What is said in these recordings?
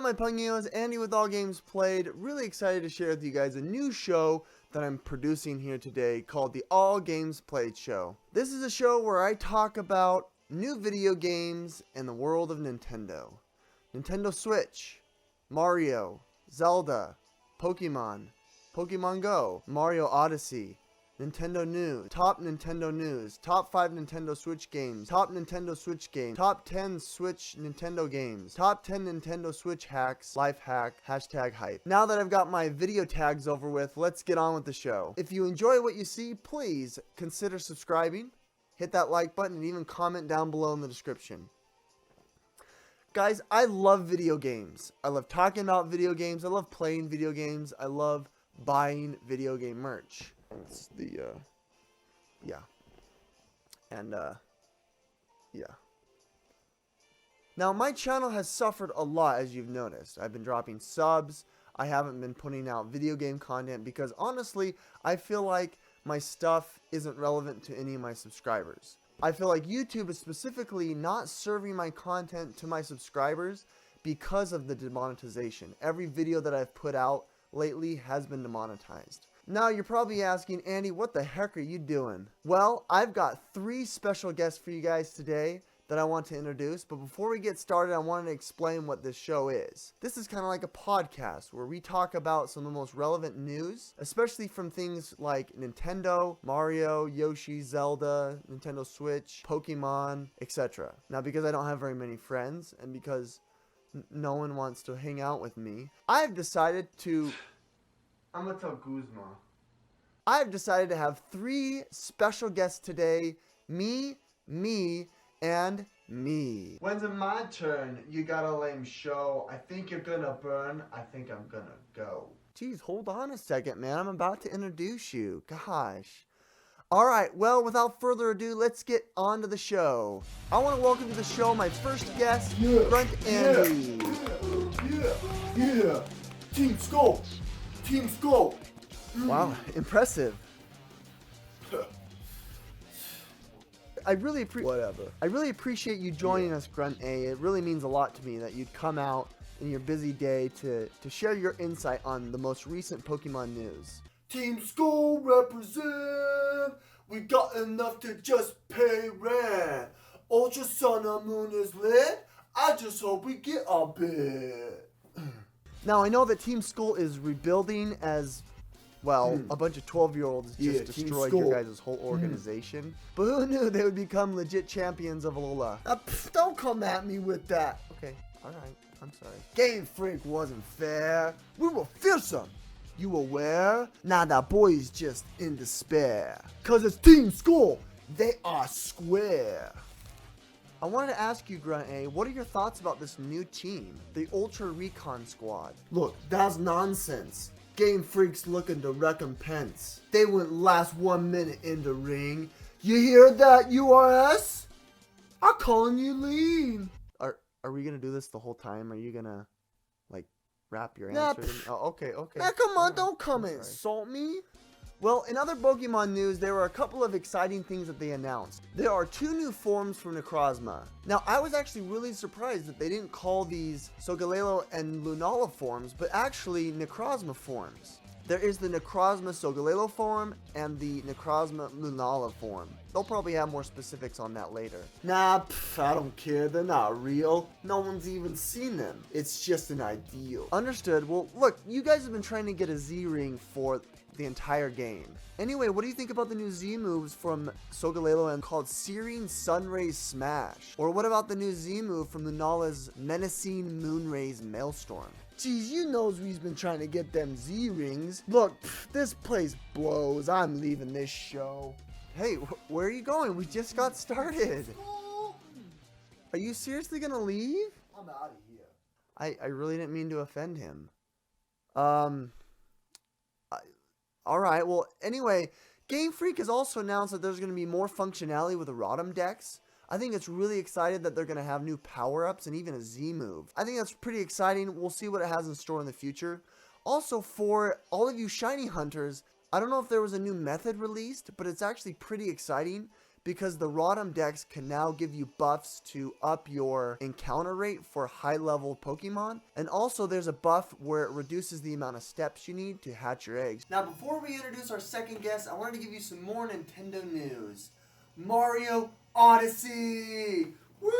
my Pungios? Andy with Allgamesplayed. Really excited to share with you guys a new show that I'm producing here today called the Allgamesplayed Show. This is a show where I talk about new video games in the world of Nintendo. Nintendo Switch, Mario, Zelda, Pokemon, Pokemon Go, Mario Odyssey, Nintendo News, top Nintendo News, top 5 Nintendo Switch games, top Nintendo Switch games, top 10 Switch Nintendo games, top 10 Nintendo Switch hacks, life hack, hashtag hype. Now that I've got my video tags over with, let's get on with the show. If you enjoy what you see, please consider subscribing, hit that like button, and even comment down below in the description. Guys, I love video games. I love talking about video games. I love playing video games. I love buying video game merch. It's the, yeah. And, yeah. Now, my channel has suffered a lot, as you've noticed. I've been dropping subs. I haven't been putting out video game content because, honestly, I feel like my stuff isn't relevant to any of my subscribers. I feel like YouTube is specifically not serving my content to my subscribers because of the demonetization. Every video that I've put out lately has been demonetized. Now, you're probably asking, Andy, what the heck are you doing? Well, I've got 3 special guests for you guys today that I want to introduce. But before we get started, I wanted to explain what this show is. This is kind of like a podcast where we talk about some of the most relevant news, especially from things like Nintendo, Mario, Yoshi, Zelda, Nintendo Switch, Pokemon, etc. Now, because I don't have very many friends and because no one wants to hang out with me, I've decided to... I'm gonna tell Guzma. I've decided to have 3 special guests today. Me, and me. When's it my turn? You got a lame show. I think you're gonna burn. I think I'm gonna go. Jeez, hold on a second, man. I'm about to introduce you. Gosh. Alright, well, without further ado, let's get on to the show. I want to welcome to the show my first guest, Grunt Andy. Yeah. Team Scope. Team Scope. Wow, impressive. I really appreciate you joining us, Grunt A. It really means a lot to me that you'd come out in your busy day to share your insight on the most recent Pokemon news. Team School represent. We got enough to just pay rent. Ultra Sun and Moon is lit. I just hope we get a bit. Now, I know that Team Skull is rebuilding as, well, a bunch of 12-year-olds just destroyed your guys' whole organization. But who knew they would become legit champions of Alola? Don't come at me with that. Okay, alright, I'm sorry. Game Freak wasn't fair. We were fearsome. You aware? Nah, that boy's just in despair. Cause it's Team Skull. They are square. I wanted to ask you, Grunt A, what are your thoughts about this new team, the Ultra Recon Squad? Look, that's nonsense. Game Freak's looking to recompense. They wouldn't last 1 minute in the ring. You hear that, URS? I'm calling you lean. Are we gonna do this the whole time? Are you gonna, like, wrap your answer in? Oh, okay. Now, come on, don't come and insult me. Well, in other Pokemon news, there were a couple of exciting things that they announced. There are 2 new forms for Necrozma. Now, I was actually really surprised that they didn't call these Solgaleo and Lunala forms, but actually Necrozma forms. There is the Necrozma Solgaleo form and the Necrozma Lunala form. They'll probably have more specifics on that later. Nah, I don't care. They're not real. No one's even seen them. It's just an ideal. Understood. Well, look, you guys have been trying to get a Z-Ring for the entire game. Anyway, what do you think about the new Z moves from Solgaleo and called Searing Sunrays Smash? Or what about the new Z move from Lunala's Menacing Moonrays Maelstrom? Geez, you knows we've been trying to get them Z rings. Look, this place blows. I'm leaving this show. Hey, where are you going? We just got started. Are you seriously gonna leave? I'm out of here. I really didn't mean to offend him. Alright, well, anyway, Game Freak has also announced that there's going to be more functionality with the Rotom decks. I think it's really exciting that they're going to have new power-ups and even a Z move. I think that's pretty exciting. We'll see what it has in store in the future. Also, for all of you shiny hunters, I don't know if there was a new method released, but it's actually pretty exciting because the Rotom decks can now give you buffs to up your encounter rate for high-level Pokemon. And also there's a buff where it reduces the amount of steps you need to hatch your eggs. Now before we introduce our second guest, I wanted to give you some more Nintendo news. Mario Odyssey! Woo!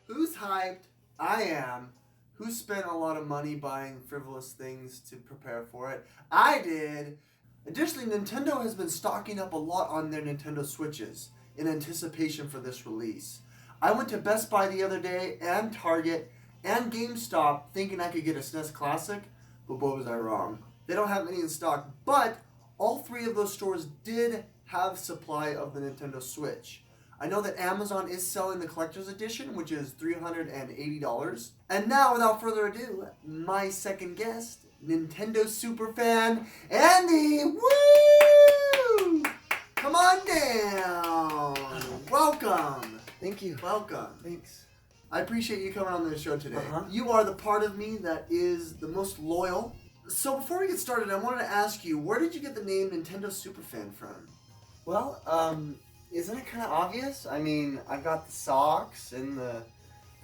Who's hyped? I am. Who spent a lot of money buying frivolous things to prepare for it? I did. Additionally, Nintendo has been stocking up a lot on their Nintendo Switches in anticipation for this release. I went to Best Buy the other day and Target and GameStop thinking I could get a SNES Classic, but boy was I wrong. They don't have any in stock, but all three of those stores did have supply of the Nintendo Switch. I know that Amazon is selling the collector's edition, which is $380. And now, without further ado, my second guest, Nintendo superfan, Andy! Woo! Come on down! Welcome! Thank you. Welcome. Thanks. I appreciate you coming on the show today. Uh-huh. You are the part of me that is the most loyal. So before we get started, I wanted to ask you, where did you get the name Nintendo Superfan from? Well, isn't it kind of obvious? I mean, I've got the socks and the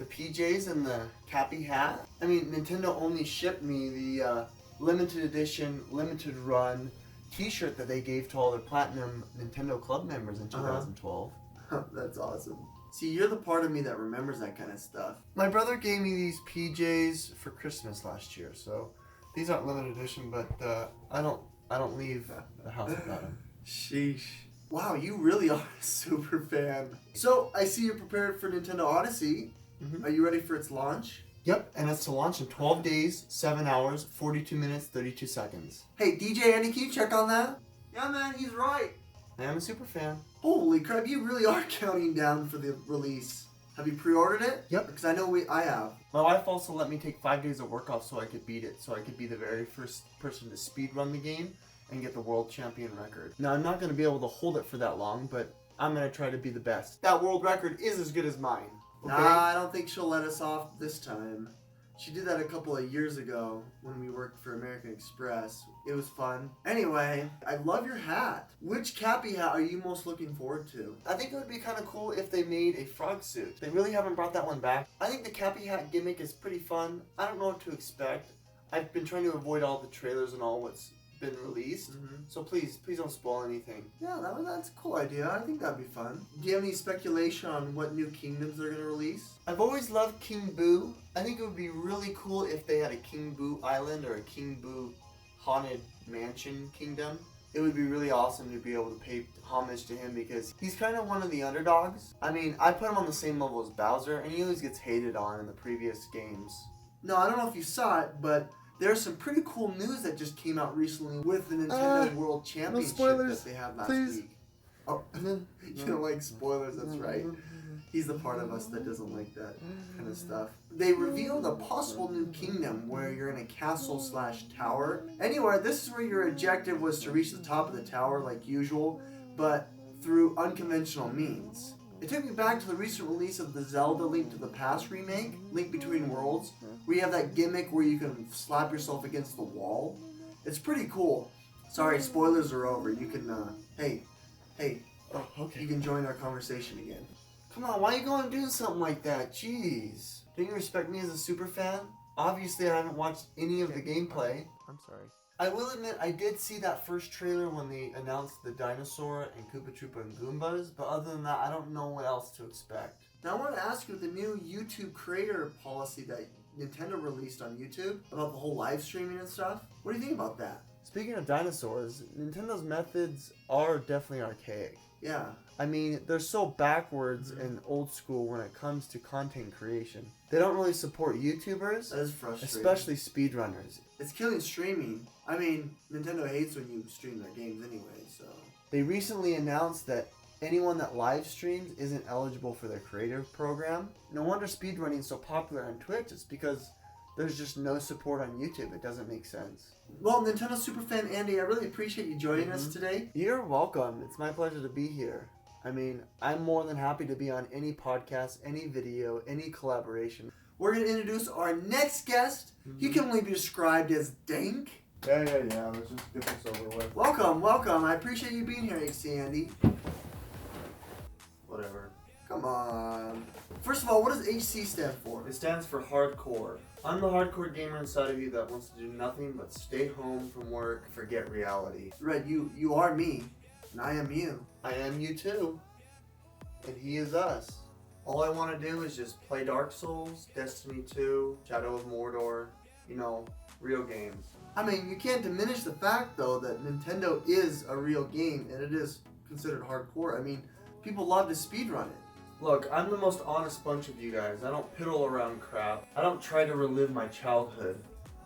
PJs and the cappy hat. I mean, Nintendo only shipped me the limited edition, limited run t-shirt that they gave to all their Platinum Nintendo Club members in 2012. That's awesome. See, you're the part of me that remembers that kind of stuff. My brother gave me these PJs for Christmas last year, so these aren't limited edition, but I don't leave the house without them. Sheesh. Wow, you really are a super fan. So, I see you're prepared for Nintendo Odyssey. Mm-hmm. Are you ready for its launch? Yep, and it's to launch in 12 days, 7 hours, 42 minutes, 32 seconds. Hey, DJ Andy, can you check on that? Yeah, man, he's right. I am a super fan. Holy crap, you really are counting down for the release. Have you pre-ordered it? Yep. Because I know I have. My wife also let me take 5 days of work off so I could beat it, so I could be the very first person to speedrun the game and get the world champion record. Now, I'm not going to be able to hold it for that long, but I'm going to try to be the best. That world record is as good as mine. Okay? Nah, I don't think she'll let us off this time. She did that a couple of years ago when we worked for American Express. It was fun. Anyway, I love your hat. Which cappy hat are you most looking forward to? I think it would be kind of cool if they made a frog suit. They really haven't brought that one back. I think the cappy hat gimmick is pretty fun. I don't know what to expect. I've been trying to avoid all the trailers and all what's been released. Mm-hmm. So please don't spoil anything. Yeah, that's a cool idea. I think that'd be fun. Do you have any speculation on what new kingdoms they're going to release? I've always loved King Boo. I think it would be really cool if they had a King Boo Island or a King Boo Haunted Mansion Kingdom. It would be really awesome to be able to pay homage to him because he's kind of one of the underdogs. I mean, I put him on the same level as Bowser, and he always gets hated on in the previous games. No, I don't know if you saw it, but there's some pretty cool news that just came out recently with the Nintendo World Championship that they had last week. Oh, you don't like spoilers, that's right. He's the part of us that doesn't like that kind of stuff. They revealed a possible new kingdom where you're in a castle/tower. Anyway, this is where your objective was to reach the top of the tower like usual, but through unconventional means. It took me back to the recent release of the Zelda Link to the Past remake, Link Between Worlds, where you have that gimmick where you can slap yourself against the wall. It's pretty cool. Sorry, spoilers are over. You can, hey, oh, okay. You can join our conversation again. Come on, why are you going and doing something like that? Jeez. Don't you respect me as a super fan? Obviously, I haven't watched any of the gameplay. I'm sorry. I will admit, I did see that first trailer when they announced the dinosaur and Koopa Troopa and Goombas, but other than that, I don't know what else to expect. Now, I want to ask you the new YouTube creator policy that Nintendo released on YouTube about the whole live streaming and stuff. What do you think about that? Speaking of dinosaurs, Nintendo's methods are definitely archaic. Yeah. I mean, they're so backwards and old school when it comes to content creation. They don't really support YouTubers. That is frustrating. Especially speedrunners. It's killing streaming. I mean, Nintendo hates when you stream their games anyway, so... They recently announced that anyone that live streams isn't eligible for their creative program. No wonder speedrunning is so popular on Twitch. It's because there's just no support on YouTube. It doesn't make sense. Well, Nintendo Superfan Andy, I really appreciate you joining us today. You're welcome. It's my pleasure to be here. I mean, I'm more than happy to be on any podcast, any video, any collaboration. We're going to introduce our next guest. He can only be described as dank. Yeah. Let's just get this over with. Welcome. I appreciate you being here, AC Andy. whatever. Come on. First of all, what does HC stand for? It stands for hardcore. I'm the hardcore gamer inside of you that wants to do nothing but stay home from work and forget reality. Red, you are me, and I am you. I am you too. And he is us. All I want to do is just play Dark Souls, Destiny 2, Shadow of Mordor, you know, real games. I mean, you can't diminish the fact, though, that Nintendo is a real game, and it is considered hardcore. I mean, people love to speedrun it. Look, I'm the most honest bunch of you guys. I don't piddle around crap. I don't try to relive my childhood.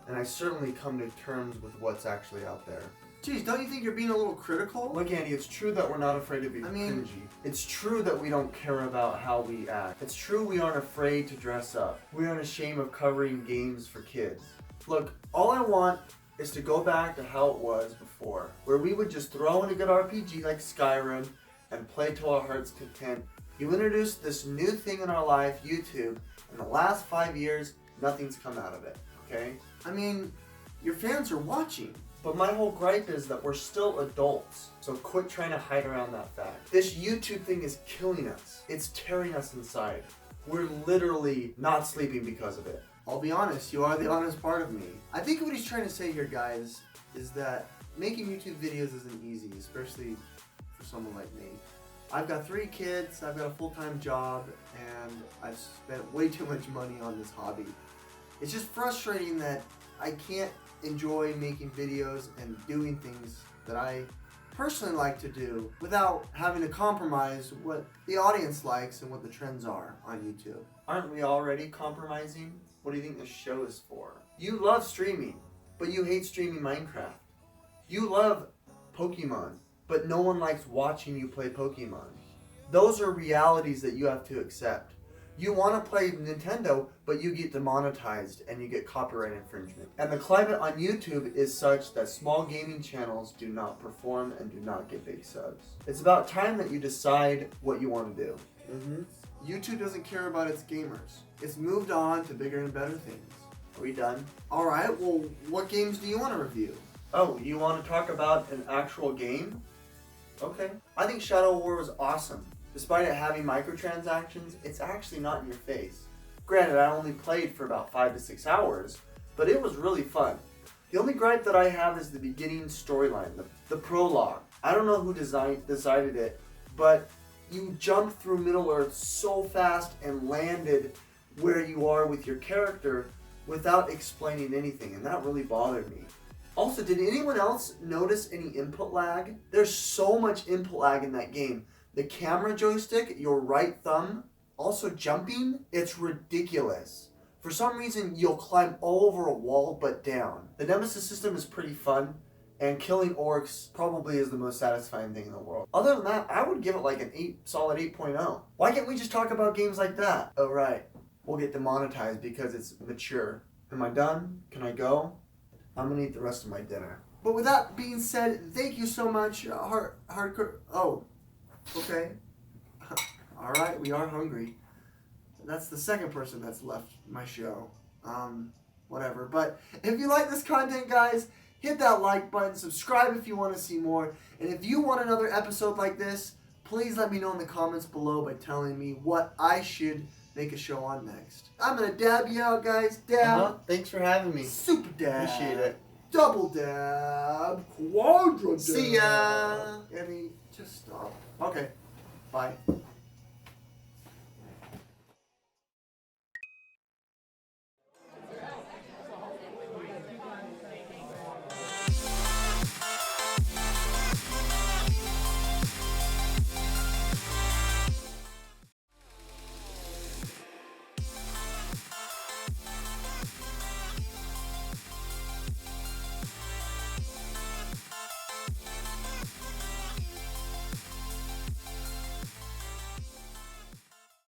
And I certainly come to terms with what's actually out there. Jeez, don't you think you're being a little critical? Look, Andy, it's true that we're not afraid to be cringy. It's true that we don't care about how we act. It's true we aren't afraid to dress up. We aren't ashamed of covering games for kids. Look, all I want is to go back to how it was before, where we would just throw in a good RPG like Skyrim and play to our heart's content. You introduced this new thing in our life, YouTube. In the last 5 years, nothing's come out of it, okay? I mean, your fans are watching. But my whole gripe is that we're still adults, so quit trying to hide around that fact. This YouTube thing is killing us. It's tearing us inside. We're literally not sleeping because of it. I'll be honest, you are the honest part of me. I think what he's trying to say here, guys, is that making YouTube videos isn't easy, especially for someone like me. I've got 3 kids, I've got a full-time job, and I've spent way too much money on this hobby. It's just frustrating that I can't enjoy making videos and doing things that I personally like to do without having to compromise what the audience likes and what the trends are on YouTube. Aren't we already compromising? What do you think this show is for? You love streaming, but you hate streaming Minecraft. You love Pokemon, but no one likes watching you play Pokemon. Those are realities that you have to accept. You want to play Nintendo, but you get demonetized and you get copyright infringement. And the climate on YouTube is such that small gaming channels do not perform and do not get big subs. It's about time that you decide what you want to do. YouTube doesn't care about its gamers. It's moved on to bigger and better things. Are we done? Alright, well, what games do you want to review? Oh, you want to talk about an actual game? Okay. I think Shadow War was awesome. Despite it having microtransactions, it's actually not in your face. Granted, I only played for about 5 to 6 hours, but it was really fun. The only gripe that I have is the beginning storyline, the prologue. I don't know who decided it, but you jumped through Middle-earth so fast and landed where you are with your character without explaining anything, and that really bothered me. Also, did anyone else notice any input lag? There's so much input lag in that game. The camera joystick, your right thumb, also jumping, it's ridiculous. For some reason, you'll climb all over a wall but down. The Nemesis system is pretty fun, and killing orcs probably is the most satisfying thing in the world. Other than that, I would give it like an solid 8.0. Why can't we just talk about games like that? Oh right, we'll get demonetized because it's mature. Am I done? Can I go? I'm gonna eat the rest of my dinner. But with that being said, thank you so much, Hardcore. Oh, okay. Alright, we are hungry. That's the second person that's left my show. Whatever. But if you like this content, guys, hit that like button, subscribe if you want to see more, and if you want another episode like this, please let me know in the comments below by telling me what I should make a show on next. I'm gonna dab you out, guys. Dab. Thanks for having me. Super dab. Appreciate it. Double dab. Quadra dab. See ya. Andy, just stop. Okay. Bye.